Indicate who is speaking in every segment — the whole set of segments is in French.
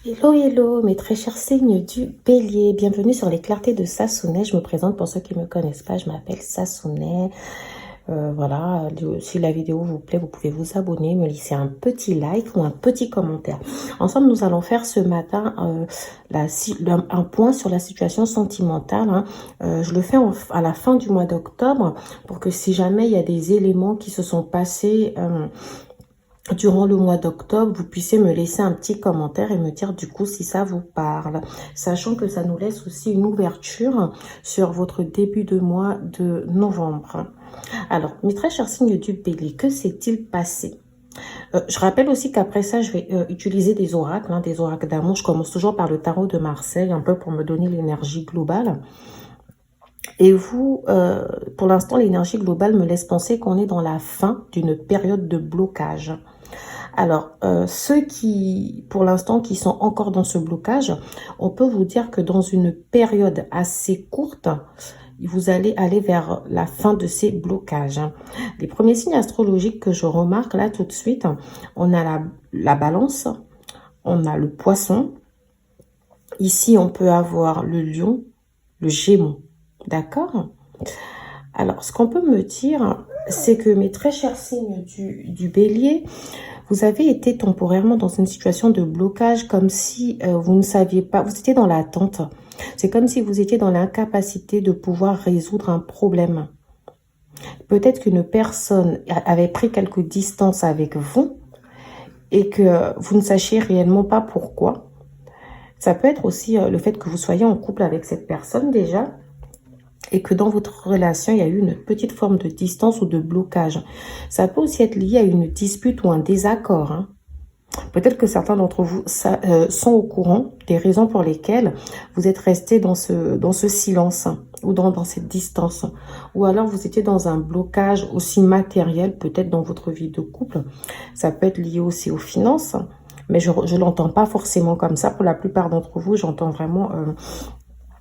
Speaker 1: Hello, hello, mes très chers signes du Bélier. Bienvenue sur les clartés de Sassonet. Je me présente pour ceux qui ne me connaissent pas. Je m'appelle Sassonet. Voilà, si la vidéo vous plaît, vous pouvez vous abonner, me laisser un petit like ou un petit commentaire. Ensemble, nous allons faire ce matin un point sur la situation sentimentale. Hein. Je le fais à la fin du mois d'octobre pour que si jamais il y a des éléments qui se sont passés durant le mois d'octobre, vous puissiez me laisser un petit commentaire et me dire du coup si ça vous parle. Sachant que ça nous laisse aussi une ouverture sur votre début de mois de novembre. Alors, mes très chers signes du Bélier, que s'est-il passé? Je rappelle aussi qu'après ça, je vais utiliser des oracles, des oracles d'amour. Je commence toujours par le tarot de Marseille, un peu pour me donner l'énergie globale. Et vous, pour l'instant, l'énergie globale me laisse penser qu'on est dans la fin d'une période de blocage. Alors, ceux qui, pour l'instant, qui sont encore dans ce blocage, on peut vous dire que dans une période assez courte, vous allez aller vers la fin de ces blocages. Les premiers signes astrologiques que je remarque là tout de suite, on a la balance, on a le poisson. Ici, on peut avoir le lion, le gémeau. D'accord? Alors, ce qu'on peut me dire, c'est que mes très chers signes du bélier, vous avez été temporairement dans une situation de blocage comme si vous ne saviez pas, vous étiez dans l'attente. C'est comme si vous étiez dans l'incapacité de pouvoir résoudre un problème. Peut-être qu'une personne avait pris quelques distances avec vous et que vous ne sachiez réellement pas pourquoi. Ça peut être aussi le fait que vous soyez en couple avec cette personne déjà et que dans votre relation, il y a eu une petite forme de distance ou de blocage. Ça peut aussi être lié à une dispute ou un désaccord. Hein. Peut-être que certains d'entre vous sont au courant des raisons pour lesquelles vous êtes resté dans ce silence ou dans cette distance. Ou alors vous étiez dans un blocage aussi matériel, peut-être dans votre vie de couple. Ça peut être lié aussi aux finances, mais je ne l'entends pas forcément comme ça. Pour la plupart d'entre vous, j'entends vraiment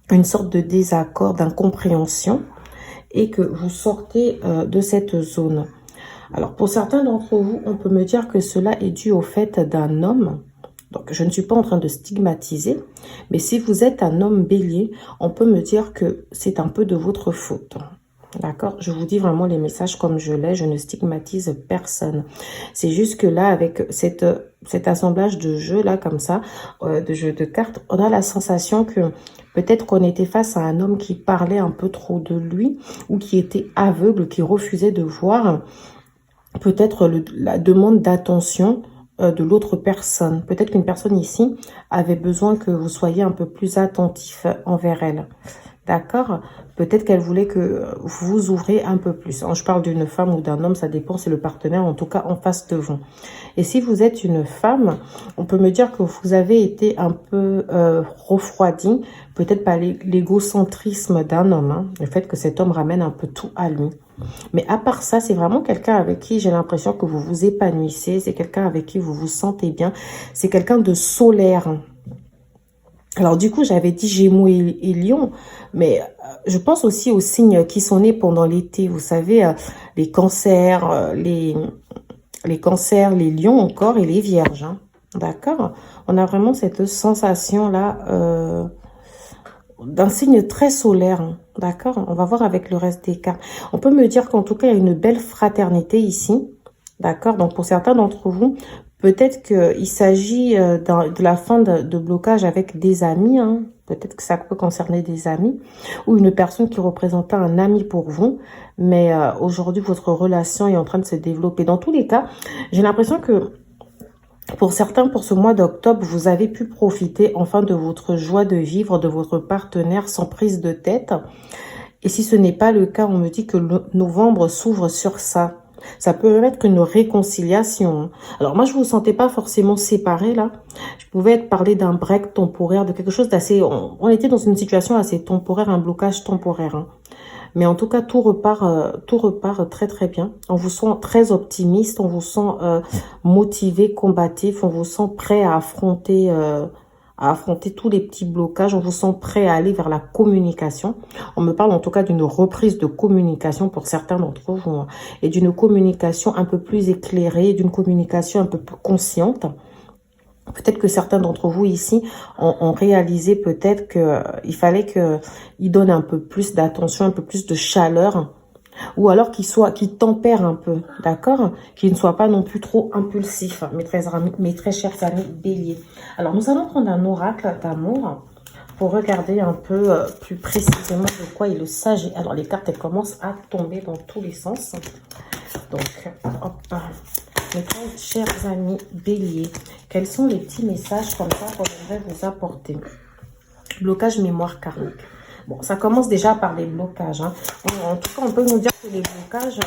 Speaker 1: une sorte de désaccord, d'incompréhension et que vous sortez de cette zone. Alors, pour certains d'entre vous, on peut me dire que cela est dû au fait d'un homme. Donc, je ne suis pas en train de stigmatiser, mais si vous êtes un homme bélier, on peut me dire que c'est un peu de votre faute. D'accord? Je vous dis vraiment les messages comme je l'ai, je ne stigmatise personne. C'est juste que là, avec cet assemblage de jeux, là, comme ça, de jeux de cartes, on a la sensation que peut-être qu'on était face à un homme qui parlait un peu trop de lui ou qui était aveugle, qui refusait de voir peut-être la demande d'attention de l'autre personne. Peut-être qu'une personne ici avait besoin que vous soyez un peu plus attentif envers elle. D'accord? Peut-être qu'elle voulait que vous vous ouvrez un peu plus. Je parle d'une femme ou d'un homme, ça dépend, c'est le partenaire, en tout cas en face de vous. Et si vous êtes une femme, on peut me dire que vous avez été un peu refroidi, peut-être par l'égocentrisme d'un homme, hein, le fait que cet homme ramène un peu tout à lui. Mais à part ça, c'est vraiment quelqu'un avec qui j'ai l'impression que vous vous épanouissez, c'est quelqu'un avec qui vous vous sentez bien, c'est quelqu'un de solaire. Alors du coup, j'avais dit Gémeaux et Lion, mais je pense aussi aux signes qui sont nés pendant l'été. Vous savez, les cancers, les cancers, les lions encore et les vierges. Hein. D'accord? On a vraiment cette sensation-là d'un signe très solaire. Hein. D'accord? On va voir avec le reste des cartes. On peut me dire qu'en tout cas, il y a une belle fraternité ici. D'accord? Donc pour certains d'entre vous, peut-être qu'il s'agit de la fin de blocage avec des amis. Hein. Peut-être que ça peut concerner des amis ou une personne qui représentait un ami pour vous. Mais aujourd'hui, votre relation est en train de se développer. Dans tous les cas, j'ai l'impression que pour certains, pour ce mois d'octobre, vous avez pu profiter enfin de votre joie de vivre, de votre partenaire sans prise de tête. Et si ce n'est pas le cas, on me dit que le novembre s'ouvre sur ça. Ça peut être une réconciliation. Alors moi, je ne vous sentais pas forcément séparés là. Je pouvais parler d'un break temporaire, de quelque chose d'assez... On était dans une situation assez temporaire, un blocage temporaire. Hein. Mais en tout cas, tout repart très très bien. On vous sent très optimiste, on vous sent motivé, combatif, on vous sent prêt à affronter tous les petits blocages. On vous sent prêt à aller vers la communication. On me parle en tout cas d'une reprise de communication pour certains d'entre vous. Hein, et d'une communication un peu plus éclairée, d'une communication un peu plus consciente. Peut-être que certains d'entre vous ici ont réalisé peut-être qu'il fallait qu'ils donnent un peu plus d'attention, un peu plus de chaleur, ou alors qu'ils tempèrent un peu, d'accord? Qu'ils ne soient pas non plus trop impulsifs, mes très chers amis béliers. Alors, nous allons prendre un oracle d'amour pour regarder un peu plus précisément de quoi il s'agit. Alors, les cartes, elles commencent à tomber dans tous les sens. Donc, hop, mes très chers amis béliers, quels sont les petits messages comme ça qu'on aimerait vous apporter? Blocage mémoire karmique. Bon, ça commence déjà par les blocages. Hein. En tout cas, on peut nous dire que les blocages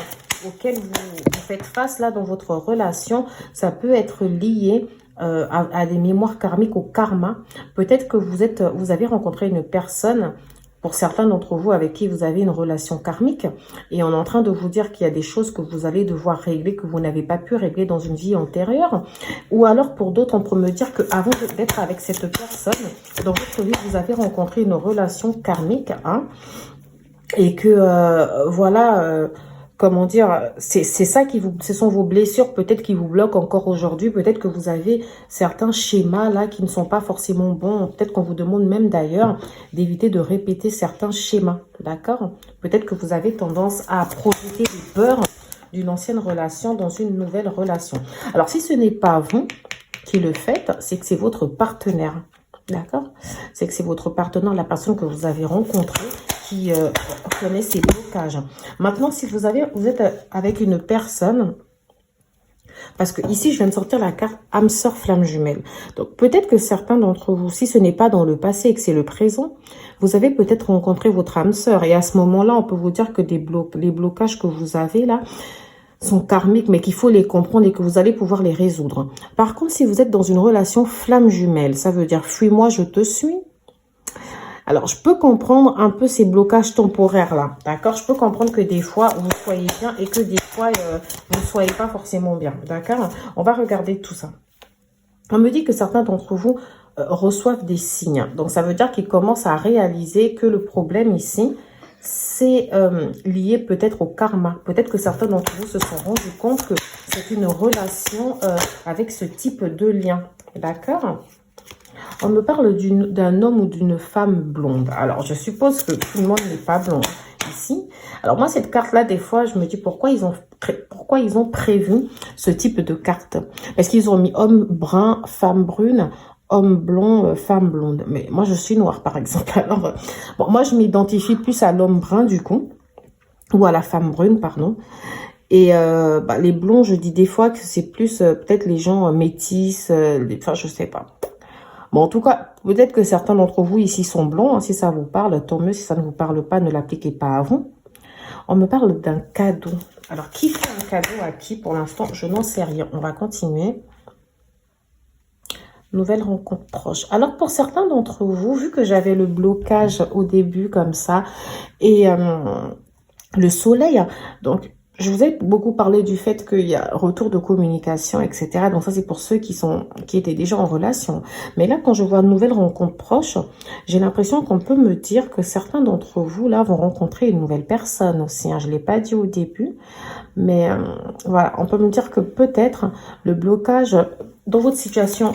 Speaker 1: auxquels vous faites face là dans votre relation, ça peut être lié à des mémoires karmiques, au karma. Peut-être que vous avez rencontré une personne, pour certains d'entre vous, avec qui vous avez une relation karmique, et on est en train de vous dire qu'il y a des choses que vous allez devoir régler, que vous n'avez pas pu régler dans une vie antérieure. Ou alors, pour d'autres, on peut me dire qu'avant d'être avec cette personne, dans votre vie, vous avez rencontré une relation karmique, hein, et que, voilà... comment dire, c'est ça ce sont vos blessures peut-être qui vous bloquent encore aujourd'hui. Peut-être que vous avez certains schémas là qui ne sont pas forcément bons. Peut-être qu'on vous demande même d'ailleurs d'éviter de répéter certains schémas, d'accord? Peut-être que vous avez tendance à projeter des peurs d'une ancienne relation dans une nouvelle relation. Alors si ce n'est pas vous qui le faites, c'est que c'est votre partenaire, d'accord? C'est que c'est votre partenaire, la personne que vous avez rencontrée, qui connaît ces blocages. Maintenant, si vous êtes avec une personne, parce que ici, je viens de sortir la carte âme sœur flamme jumelle. Donc, peut-être que certains d'entre vous, si ce n'est pas dans le passé et que c'est le présent, vous avez peut-être rencontré votre âme sœur. Et à ce moment-là, on peut vous dire que les blocages que vous avez là sont karmiques, mais qu'il faut les comprendre et que vous allez pouvoir les résoudre. Par contre, si vous êtes dans une relation flamme jumelle, ça veut dire fuis-moi, je te suis. Alors, je peux comprendre un peu ces blocages temporaires-là, d'accord? Je peux comprendre que des fois, vous soyez bien et que des fois, vous ne soyez pas forcément bien, d'accord? On va regarder tout ça. On me dit que certains d'entre vous reçoivent des signes. Donc, ça veut dire qu'ils commencent à réaliser que le problème ici, c'est lié peut-être au karma. Peut-être que certains d'entre vous se sont rendus compte que c'est une relation avec ce type de lien, d'accord? On me parle d'un homme ou d'une femme blonde. Alors, je suppose que tout le monde n'est pas blond ici. Alors, moi, cette carte-là, des fois, je me dis pourquoi ils ont prévu ce type de carte. Est-ce qu'ils ont mis homme brun, femme brune, homme blond, femme blonde? Mais moi, je suis noire, par exemple. Alors, bon, moi, je m'identifie plus à l'homme brun, du coup, ou à la femme brune, pardon. Et les blonds, je dis des fois que c'est plus peut-être les gens métis, enfin, je sais pas. Bon, en tout cas, peut-être que certains d'entre vous ici sont blonds. Hein, si ça vous parle, tant mieux. Si ça ne vous parle pas, ne l'appliquez pas à vous. On me parle d'un cadeau. Alors, qui fait un cadeau à qui pour l'instant? Je n'en sais rien. On va continuer. Nouvelle rencontre proche. Alors, pour certains d'entre vous, vu que j'avais le blocage au début comme ça, et le soleil, donc... Je vous ai beaucoup parlé du fait qu'il y a retour de communication, etc. Donc ça, c'est pour ceux qui étaient déjà en relation. Mais là, quand je vois une nouvelle rencontre proche, j'ai l'impression qu'on peut me dire que certains d'entre vous, là, vont rencontrer une nouvelle personne aussi. Hein. Je ne l'ai pas dit au début. Mais voilà, on peut me dire que peut-être le blocage dans votre situation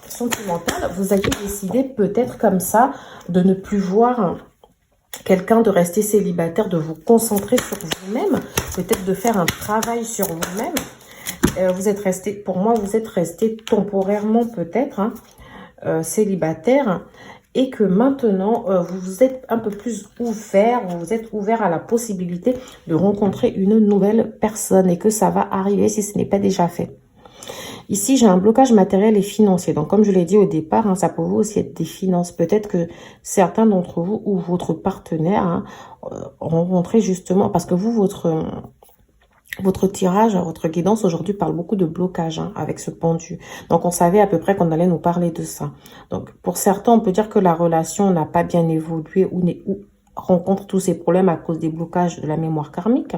Speaker 1: sentimentale, vous avez décidé peut-être comme ça de ne plus voir... quelqu'un, de rester célibataire, de vous concentrer sur vous-même, peut-être de faire un travail sur vous-même. Vous êtes resté, pour moi, vous êtes resté temporairement peut-être célibataire et que maintenant, vous vous êtes un peu plus ouvert, vous vous êtes ouvert à la possibilité de rencontrer une nouvelle personne et que ça va arriver si ce n'est pas déjà fait. Ici, j'ai un blocage matériel et financier. Donc, comme je l'ai dit au départ, hein, ça peut vous aussi être des finances. Peut-être que certains d'entre vous ou votre partenaire hein, rencontrez justement... Parce que vous, votre tirage, votre guidance aujourd'hui parle beaucoup de blocage hein, avec ce pendu. Donc, on savait à peu près qu'on allait nous parler de ça. Donc, pour certains, on peut dire que la relation n'a pas bien évolué ou rencontre tous ces problèmes à cause des blocages de la mémoire karmique.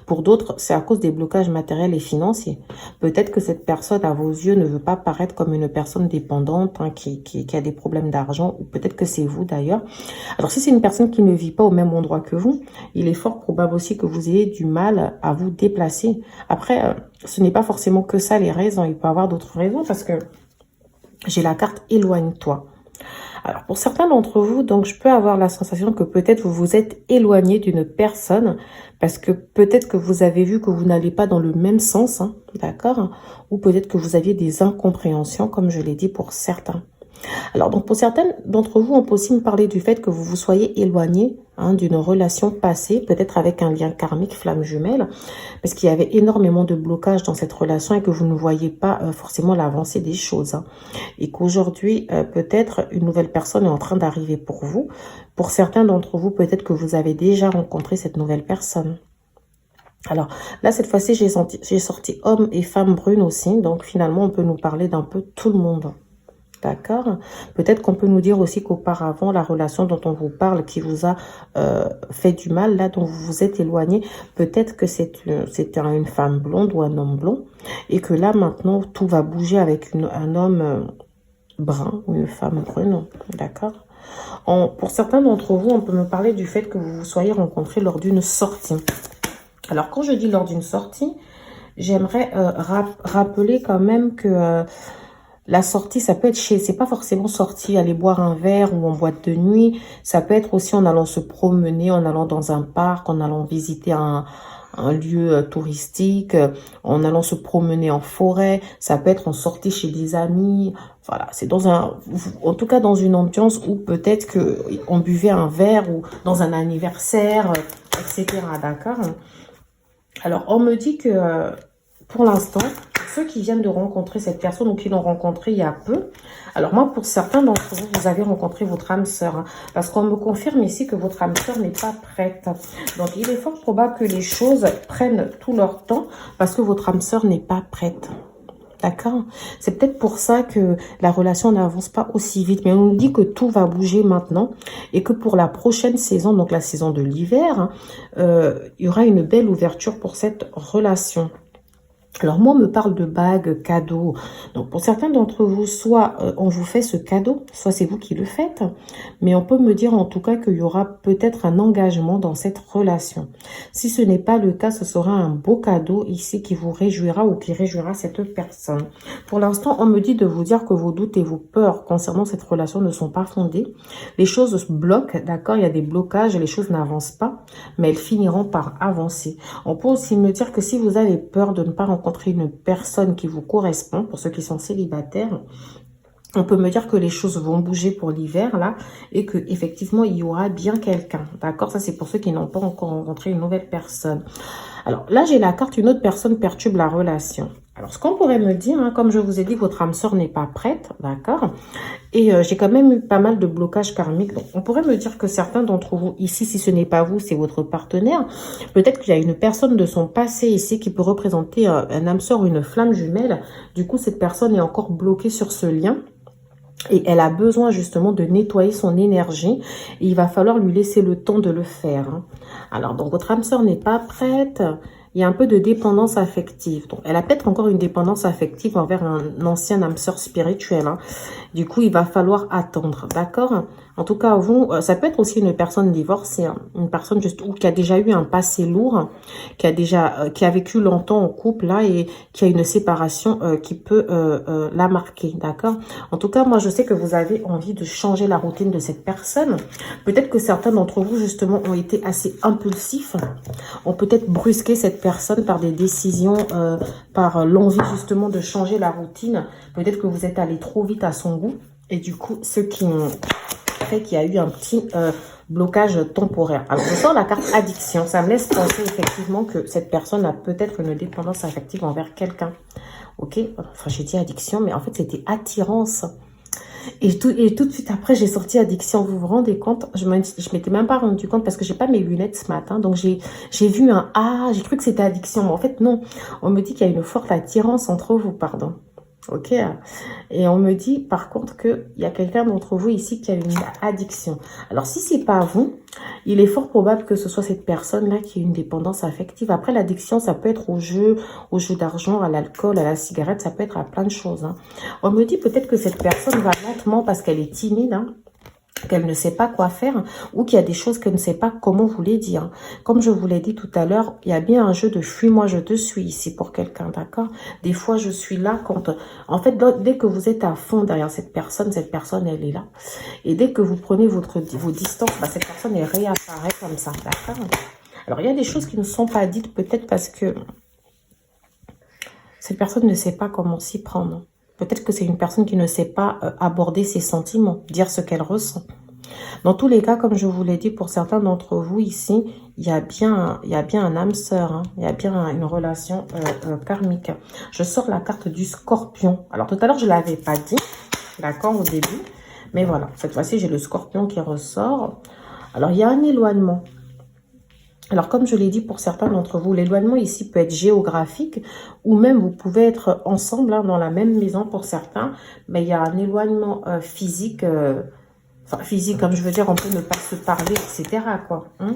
Speaker 1: Pour d'autres, c'est à cause des blocages matériels et financiers. Peut-être que cette personne, à vos yeux, ne veut pas paraître comme une personne dépendante hein, qui a des problèmes d'argent, ou peut-être que c'est vous d'ailleurs. Alors, si c'est une personne qui ne vit pas au même endroit que vous, il est fort probable aussi que vous ayez du mal à vous déplacer. Après, ce n'est pas forcément que ça les raisons. Il peut y avoir d'autres raisons parce que J'ai la carte éloigne-toi. Alors, pour certains d'entre vous, donc, je peux avoir la sensation que peut-être vous vous êtes éloigné d'une personne parce que peut-être que vous avez vu que vous n'allez pas dans le même sens, hein, d'accord? Ou peut-être que vous aviez des incompréhensions, comme je l'ai dit pour certains. Alors, donc, pour certaines d'entre vous, on peut aussi me parler du fait que vous vous soyez éloigné d'une relation passée, peut-être avec un lien karmique, flamme jumelle, parce qu'il y avait énormément de blocages dans cette relation et que vous ne voyez pas forcément l'avancée des choses. Hein. Et qu'aujourd'hui, peut-être une nouvelle personne est en train d'arriver pour vous. Pour certains d'entre vous, peut-être que vous avez déjà rencontré cette nouvelle personne. Alors là, cette fois-ci, j'ai sorti homme et femme brune aussi. Donc finalement, on peut nous parler d'un peu tout le monde. D'accord. Peut-être qu'on peut nous dire aussi qu'auparavant, la relation dont on vous parle, qui vous a fait du mal, là, dont vous vous êtes éloigné, peut-être que c'était une femme blonde ou un homme blond, et que là, maintenant, tout va bouger avec un homme brun ou une femme brune. D'accord. Pour certains d'entre vous, on peut me parler du fait que vous vous soyez rencontrés lors d'une sortie. Alors, quand je dis lors d'une sortie, j'aimerais rappeler quand même que... la sortie, ça peut être c'est pas forcément sortir, aller boire un verre ou en boîte de nuit. Ça peut être aussi en allant se promener, en allant dans un parc, en allant visiter un lieu touristique, en allant se promener en forêt. Ça peut être en sortie chez des amis. Voilà, c'est en tout cas dans une ambiance où peut-être que on buvait un verre ou dans un anniversaire, etc. D'accord? Alors, on me dit que pour l'instant, ceux qui viennent de rencontrer cette personne ou qui l'ont rencontrée il y a peu. Alors moi, pour certains d'entre vous, vous avez rencontré votre âme sœur. Hein, parce qu'on me confirme ici que votre âme sœur n'est pas prête. Donc il est fort probable que les choses prennent tout leur temps parce que votre âme sœur n'est pas prête. D'accord? C'est peut-être pour ça que la relation n'avance pas aussi vite. Mais on nous dit que tout va bouger maintenant et que pour la prochaine saison, donc la saison de l'hiver, il y aura une belle ouverture pour cette relation. Alors moi, on me parle de bagues, cadeaux. Donc pour certains d'entre vous, soit on vous fait ce cadeau, soit c'est vous qui le faites. Mais on peut me dire en tout cas qu'il y aura peut-être un engagement dans cette relation. Si ce n'est pas le cas, ce sera un beau cadeau ici qui vous réjouira ou qui réjouira cette personne. Pour l'instant, on me dit de vous dire que vos doutes et vos peurs concernant cette relation ne sont pas fondées. Les choses se bloquent, d'accord? Il y a des blocages, les choses n'avancent pas, mais elles finiront par avancer. On peut aussi me dire que si vous avez peur de ne pas rencontrer une personne qui vous correspond, pour ceux qui sont célibataires, on peut me dire que les choses vont bouger pour l'hiver, là, et que effectivement il y aura bien quelqu'un, d'accord? Ça, c'est pour ceux qui n'ont pas encore rencontré une nouvelle personne. Alors là, j'ai la carte, une autre personne perturbe la relation. Alors, ce qu'on pourrait me dire, hein, comme je vous ai dit, votre âme sœur n'est pas prête, d'accord? Et j'ai quand même eu pas mal de blocages karmiques. Donc, on pourrait me dire que certains d'entre vous, ici, si ce n'est pas vous, c'est votre partenaire. Peut-être qu'il y a une personne de son passé ici qui peut représenter un âme sœur ou une flamme jumelle. Du coup, cette personne est encore bloquée sur ce lien. Et elle a besoin justement de nettoyer son énergie. Et il va falloir lui laisser le temps de le faire. Hein. Alors, donc, votre âme sœur n'est pas prête. Il y a un peu de dépendance affective. Donc, elle a peut-être encore une dépendance affective envers un ancien âme sœur spirituel. Hein. Du coup, il va falloir attendre. D'accord? En tout cas, vous, ça peut être aussi une personne divorcée. Hein. Une personne juste ou qui a déjà eu un passé lourd, qui a vécu longtemps en couple là et qui a une séparation qui peut la marquer. D'accord? En tout cas, moi, je sais que vous avez envie de changer la routine de cette personne. Peut-être que certains d'entre vous, justement, ont été assez impulsifs, ont peut-être brusqué cette personne par des décisions, par l'envie justement de changer la routine. Peut-être que vous êtes allé trop vite à son goût. Et du coup, ce qui fait qu'il y a eu un petit blocage temporaire. Alors, je sors la carte addiction. Ça me laisse penser effectivement que cette personne a peut-être une dépendance affective envers quelqu'un. Ok? Enfin, j'ai dit addiction, mais en fait, c'était attirance. Et tout de suite après, j'ai sorti addiction. Vous vous rendez compte? Je m'étais même pas rendu compte parce que j'ai pas mes lunettes ce matin. Donc, j'ai vu un A. J'ai cru que c'était addiction. Mais en fait, non. On me dit qu'il y a une forte attirance entre vous, pardon. Ok? Et on me dit, par contre, qu'il y a quelqu'un d'entre vous ici qui a une addiction. Alors, si c'est pas vous, il est fort probable que ce soit cette personne-là qui a une dépendance affective. Après, l'addiction, ça peut être au jeu d'argent, à l'alcool, à la cigarette, ça peut être à plein de choses. Hein. On me dit peut-être que cette personne va lentement parce qu'elle est timide, hein, qu'elle ne sait pas quoi faire ou qu'il y a des choses qu'elle ne sait pas comment vous les dire. Comme je vous l'ai dit tout à l'heure, il y a bien un jeu de fuis-moi, je te suis ici pour quelqu'un, d'accord? Des fois, je suis là quand... En fait, dès que vous êtes à fond derrière cette personne, elle est là. Et dès que vous prenez vos distances, bah, cette personne, elle réapparaît comme ça, d'accord? Alors, il y a des choses qui ne sont pas dites, peut-être parce que cette personne ne sait pas comment s'y prendre. Peut-être que c'est une personne qui ne sait pas aborder ses sentiments, dire ce qu'elle ressent. Dans tous les cas, comme je vous l'ai dit, pour certains d'entre vous ici, il y a bien un âme sœur, hein, il y a bien une relation karmique. Je sors la carte du scorpion. Alors tout à l'heure, je ne l'avais pas dit, d'accord, au début. Mais voilà, cette fois-ci, j'ai le scorpion qui ressort. Alors, il y a un éloignement. Alors, comme je l'ai dit pour certains d'entre vous, l'éloignement ici peut être géographique ou même vous pouvez être ensemble hein, dans la même maison pour certains. Mais il y a un éloignement physique, enfin physique, comme je veux dire, on peut ne pas se parler, etc. quoi. Hein.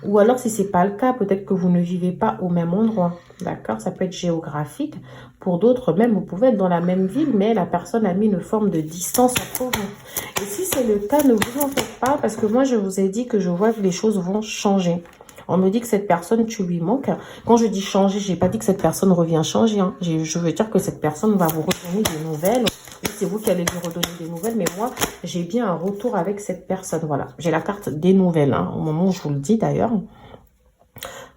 Speaker 1: Ou alors, si ce n'est pas le cas, peut-être que vous ne vivez pas au même endroit. D'accord? Ça peut être géographique. Pour d'autres, même, vous pouvez être dans la même ville, mais la personne a mis une forme de distance entre vous. Et si c'est le cas, ne vous en faites pas, parce que moi, je vous ai dit que je vois que les choses vont changer. On me dit que cette personne, tu lui manques. Quand je dis changer, je n'ai pas dit que cette personne revient changer. Hein. Je veux dire que cette personne va vous redonner des nouvelles. Oui, c'est vous qui allez lui redonner des nouvelles. Mais moi, j'ai bien un retour avec cette personne. Voilà, j'ai la carte des nouvelles. Hein, au moment où je vous le dis d'ailleurs.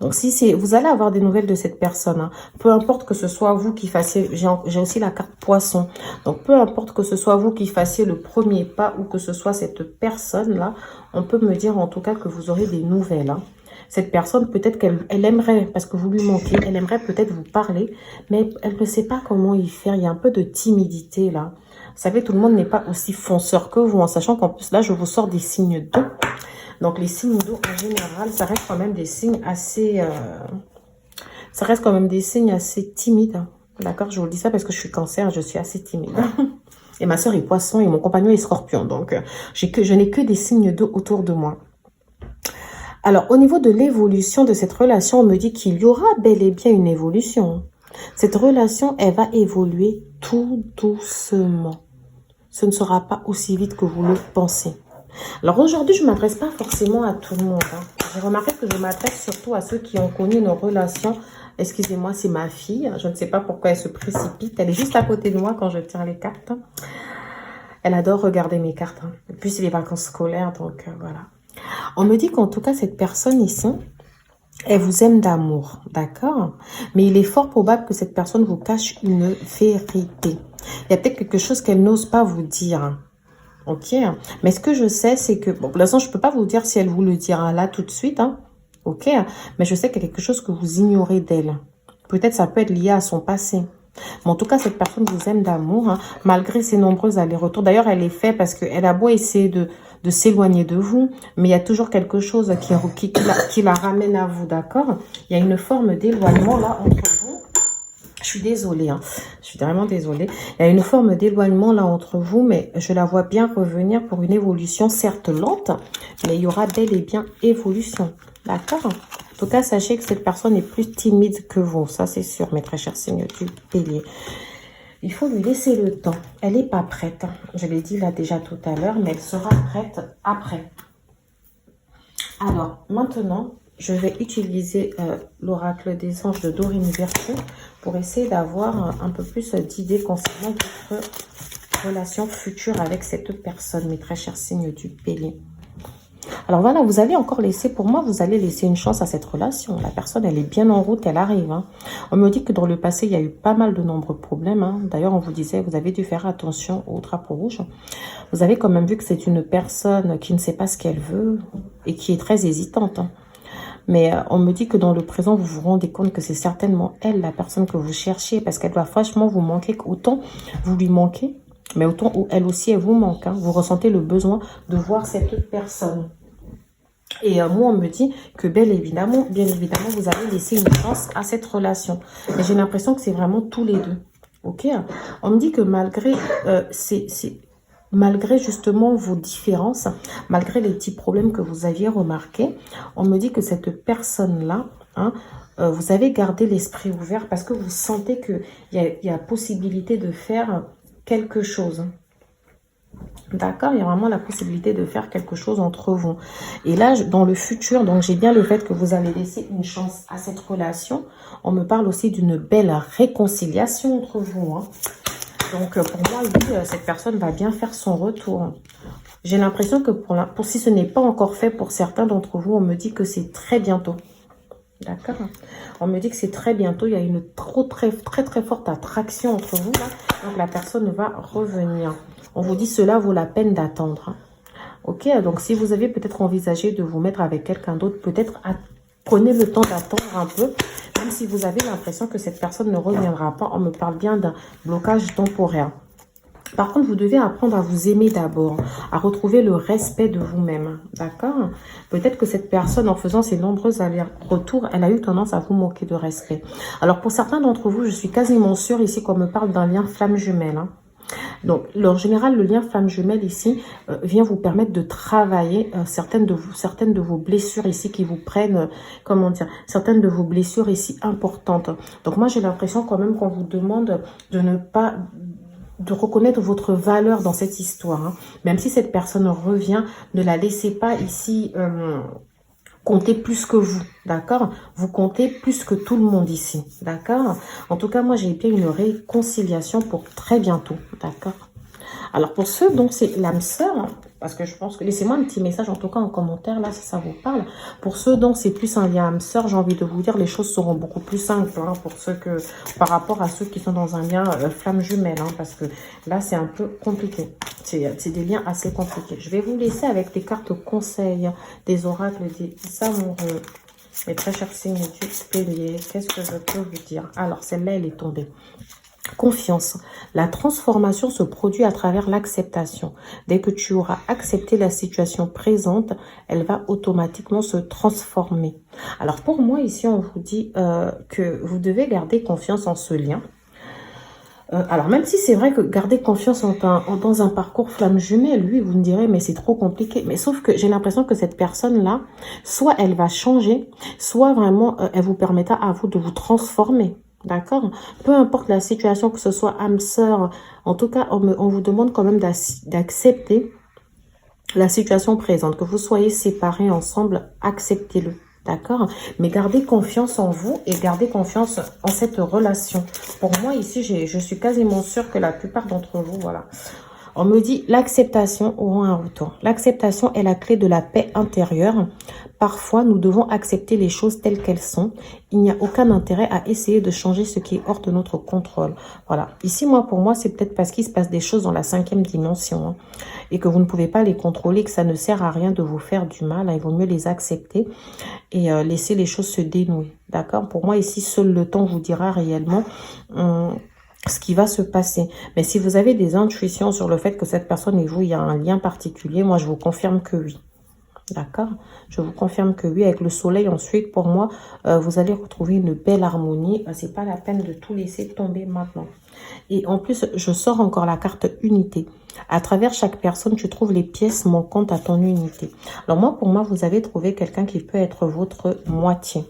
Speaker 1: Donc, si c'est, vous allez avoir des nouvelles de cette personne. Hein. Peu importe que ce soit vous qui fassiez, j'ai aussi la carte poisson. Donc, peu importe que ce soit vous qui fassiez le premier pas ou que ce soit cette personne-là, on peut me dire en tout cas que vous aurez des nouvelles. Hein. Cette personne, peut-être qu'elle aimerait, parce que vous lui manquez, elle aimerait peut-être vous parler, mais elle ne sait pas comment y faire. Il y a un peu de timidité là. Vous savez, tout le monde n'est pas aussi fonceur que vous, en sachant qu'en plus là, je vous sors des signes d'eau. Donc, les signes d'eau, en général, ça reste quand même des signes assez... ça reste quand même des signes assez timides. D'accord? Je vous le dis ça parce que je suis cancer, je suis assez timide. Et ma soeur est poisson et mon compagnon est scorpion. Donc, je n'ai que des signes d'eau autour de moi. Alors, au niveau de l'évolution de cette relation, on me dit qu'il y aura bel et bien une évolution. Cette relation, elle va évoluer tout doucement. Ce ne sera pas aussi vite que vous le pensez. Alors aujourd'hui, je ne m'adresse pas forcément à tout le monde. Hein. J'ai remarqué que je m'adresse surtout à ceux qui ont connu une relation. Excusez-moi, c'est ma fille. Je ne sais pas pourquoi elle se précipite. Elle est juste à côté de moi quand je tire les cartes. Elle adore regarder mes cartes. Hein. Et puis, c'est les vacances scolaires, donc voilà. On me dit qu'en tout cas, cette personne ici, elle vous aime d'amour, d'accord? Mais il est fort probable que cette personne vous cache une vérité. Il y a peut-être quelque chose qu'elle n'ose pas vous dire. Ok, mais ce que je sais, c'est que... Bon, pour l'instant, je ne peux pas vous dire si elle vous le dira là tout de suite. Hein. Ok, mais je sais qu'il y a quelque chose que vous ignorez d'elle. Peut-être ça peut être lié à son passé. Mais en tout cas, cette personne vous aime d'amour, hein, malgré ses nombreux allers-retours. D'ailleurs, elle est faite parce qu'elle a beau essayer de s'éloigner de vous, mais il y a toujours quelque chose qui la ramène à vous, d'accord? Il y a une forme d'éloignement là entre vous. Je suis désolée, hein. Je suis vraiment désolée. Il y a une forme d'éloignement là entre vous, mais je la vois bien revenir pour une évolution, certes lente, mais il y aura bel et bien évolution, d'accord? En tout cas, sachez que cette personne est plus timide que vous, ça c'est sûr, mes très chers signes du bélier. Il faut lui laisser le temps. Elle n'est pas prête. Je l'ai dit là déjà tout à l'heure, mais elle sera prête après. Alors, maintenant, je vais utiliser l'oracle des anges de Dorine Virtue pour essayer d'avoir un peu plus d'idées concernant votre relation future avec cette personne, mes très chers signes du bélier. Alors voilà, vous allez encore laisser, pour moi, vous allez laisser une chance à cette relation. La personne, elle est bien en route, elle arrive. Hein. On me dit que dans le passé, il y a eu pas mal de nombreux problèmes. Hein. D'ailleurs, on vous disait, vous avez dû faire attention au drapeau rouge. Vous avez quand même vu que c'est une personne qui ne sait pas ce qu'elle veut et qui est très hésitante. Hein. Mais on me dit que dans le présent, vous vous rendez compte que c'est certainement elle, la personne que vous cherchez, parce qu'elle doit franchement vous manquer. Autant vous lui manquez, mais autant elle aussi, elle vous manque. Hein. Vous ressentez le besoin de voir cette personne. Et moi, on me dit que bien évidemment, vous allez laisser une chance à cette relation. Mais j'ai l'impression que c'est vraiment tous les deux. Ok? On me dit que malgré justement vos différences, malgré les petits problèmes que vous aviez remarqués, on me dit que cette personne-là, hein, vous avez gardé l'esprit ouvert parce que vous sentez qu'il y a possibilité de faire quelque chose. D'accord, il y a vraiment la possibilité de faire quelque chose entre vous. Et là, dans le futur, donc j'ai bien le fait que vous allez laisser une chance à cette relation. On me parle aussi d'une belle réconciliation entre vous, hein. Donc pour moi, oui, cette personne va bien faire son retour. J'ai l'impression que pour si ce n'est pas encore fait pour certains d'entre vous, on me dit que c'est très bientôt. D'accord. On me dit que c'est très bientôt. Il y a une très forte attraction entre vous, là. Donc la personne va revenir. On vous dit cela vaut la peine d'attendre. Ok, donc si vous avez peut-être envisagé de vous mettre avec quelqu'un d'autre, peut-être prenez le temps d'attendre un peu. Même si vous avez l'impression que cette personne ne reviendra pas, on me parle bien d'un blocage temporaire. Par contre, vous devez apprendre à vous aimer d'abord, à retrouver le respect de vous-même, d'accord? Peut-être que cette personne, en faisant ses nombreux allers-retours, elle a eu tendance à vous manquer de respect. Alors, pour certains d'entre vous, je suis quasiment sûre ici qu'on me parle d'un lien flamme jumelle, hein. Donc, en général, le lien flamme jumelle ici vient vous permettre de travailler certaines de vos blessures ici qui vous prennent, comment dire, certaines de vos blessures ici importantes. Donc, moi, j'ai l'impression quand même qu'on vous demande de ne pas... de reconnaître votre valeur dans cette histoire, hein. Même si cette personne revient, ne la laissez pas ici compter plus que vous, d'accord? Vous comptez plus que tout le monde ici, d'accord? En tout cas, moi, j'ai bien une réconciliation pour très bientôt, d'accord? Alors, pour ceux dont c'est l'âme sœur, hein, parce que je pense que... Laissez-moi un petit message, en tout cas en commentaire, là, si ça vous parle. Pour ceux dont c'est plus un lien âme sœur, j'ai envie de vous dire, les choses seront beaucoup plus simples, hein, pour ceux que... par rapport à ceux qui sont dans un lien flamme jumelle, hein, parce que là, c'est un peu compliqué. C'est des liens assez compliqués. Je vais vous laisser avec les cartes conseils des oracles des amoureux. Mes très chers signes du bélier, qu'est-ce que je peux vous dire? Alors, celle-là, elle est tombée. Confiance. La transformation se produit à travers l'acceptation. Dès que tu auras accepté la situation présente, elle va automatiquement se transformer. Alors pour moi, ici, on vous dit que vous devez garder confiance en ce lien. Alors même si c'est vrai que garder confiance dans un parcours flamme jumelle, lui, vous me direz, mais c'est trop compliqué. Mais sauf que j'ai l'impression que cette personne-là, soit elle va changer, soit vraiment elle vous permettra à vous de vous transformer. D'accord? Peu importe la situation, que ce soit âme sœur, en tout cas, on vous demande quand même d'accepter la situation présente. Que vous soyez séparés ensemble, acceptez-le. D'accord? Mais gardez confiance en vous et gardez confiance en cette relation. Pour moi, ici, je suis quasiment sûre que la plupart d'entre vous, voilà. On me dit l'acceptation aura un retour. L'acceptation est la clé de la paix intérieure. Parfois, nous devons accepter les choses telles qu'elles sont. Il n'y a aucun intérêt à essayer de changer ce qui est hors de notre contrôle. Voilà. Ici, pour moi, c'est peut-être parce qu'il se passe des choses dans la 5e dimension, hein, et que vous ne pouvez pas les contrôler, que ça ne sert à rien de vous faire du mal, hein. Il vaut mieux les accepter et laisser les choses se dénouer. D'accord? Pour moi, ici, seul le temps vous dira réellement... ce qui va se passer. Mais si vous avez des intuitions sur le fait que cette personne et vous, il y a un lien particulier, moi, je vous confirme que oui. D'accord? Je vous confirme que oui. Avec le soleil, ensuite, pour moi, vous allez retrouver une belle harmonie. C'est pas la peine de tout laisser tomber maintenant. Et en plus, je sors encore la carte unité. À travers chaque personne, tu trouves les pièces manquantes à ton unité. Alors pour moi, vous avez trouvé quelqu'un qui peut être votre moitié.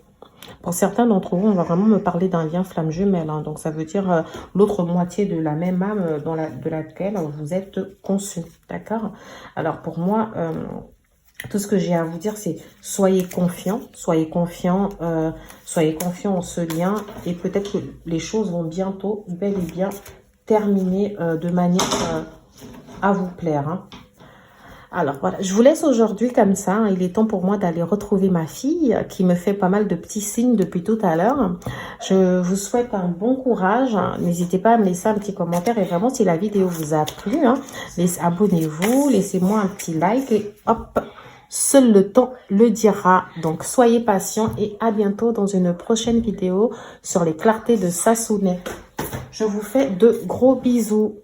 Speaker 1: Pour certains d'entre vous, on va vraiment me parler d'un lien flamme jumelle, hein. Donc, ça veut dire l'autre moitié de la même âme de laquelle vous êtes conçu. D'accord? Alors, pour moi, tout ce que j'ai à vous dire, c'est soyez confiants. Soyez confiants en ce lien. Et peut-être que les choses vont bientôt, bel et bien, terminer de manière à vous plaire, hein. Alors voilà, je vous laisse aujourd'hui comme ça, hein. Il est temps pour moi d'aller retrouver ma fille qui me fait pas mal de petits signes depuis tout à l'heure. Je vous souhaite un bon courage. N'hésitez pas à me laisser un petit commentaire et vraiment si la vidéo vous a plu, hein, abonnez-vous, laissez-moi un petit like et hop, seul le temps le dira. Donc soyez patients et à bientôt dans une prochaine vidéo sur les clartés de Sassounès. Je vous fais de gros bisous.